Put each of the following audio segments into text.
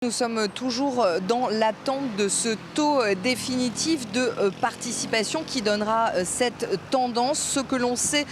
Nous sommes toujours dans l'attente de ce taux définitif de participation qui donnera cette tendance. Ce que l'on sait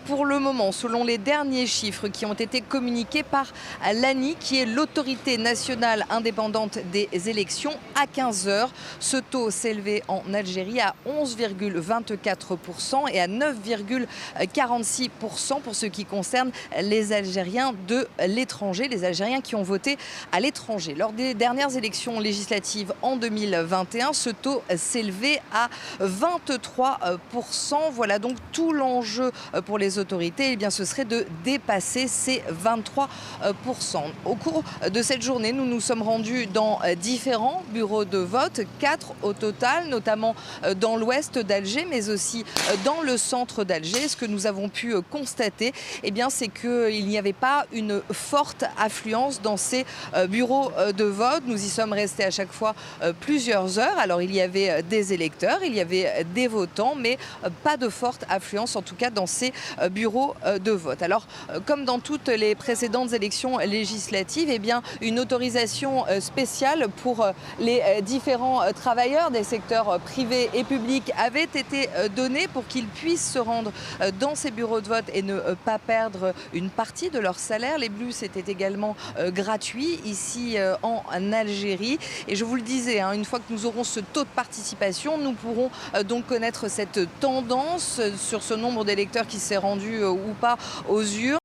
pour le moment, selon les derniers chiffres qui ont été communiqués par l'ANI, qui est l'autorité nationale indépendante des élections, à 15 heures, ce taux s'élevait en Algérie à 11,24% et à 9,46% pour ce qui concerne les Algériens de l'étranger, les Algériens qui ont voté à l'étranger. Lors des dernières élections législatives en 2021, ce taux s'élevait à 23%. Voilà donc tout l'enjeu pour les autorités, eh bien, ce serait de dépasser ces 23%. Au cours de cette journée, nous nous sommes rendus dans différents bureaux de vote, 4 au total, notamment dans l'ouest d'Alger, mais aussi dans le centre d'Alger. Ce que nous avons pu constater, eh bien, c'est qu'il n'y avait pas une forte affluence dans ces bureaux de vote. Nous y sommes restés à chaque fois plusieurs heures. Alors il y avait des électeurs, il y avait des votants, mais pas de forte affluence, en tout cas dans ces bureaux de vote. Alors comme dans toutes les précédentes élections législatives, eh bien, une autorisation spéciale pour les différents travailleurs des secteurs privés et publics avait été donnée pour qu'ils puissent se rendre dans ces bureaux de vote et ne pas perdre une partie de leur salaire. Les bus étaient également gratuits ici en Algérie. Et je vous le disais, une fois que nous aurons ce taux de participation, nous pourrons donc connaître cette tendance sur ce nombre d'électeurs qui s'est rendu ou pas aux urnes.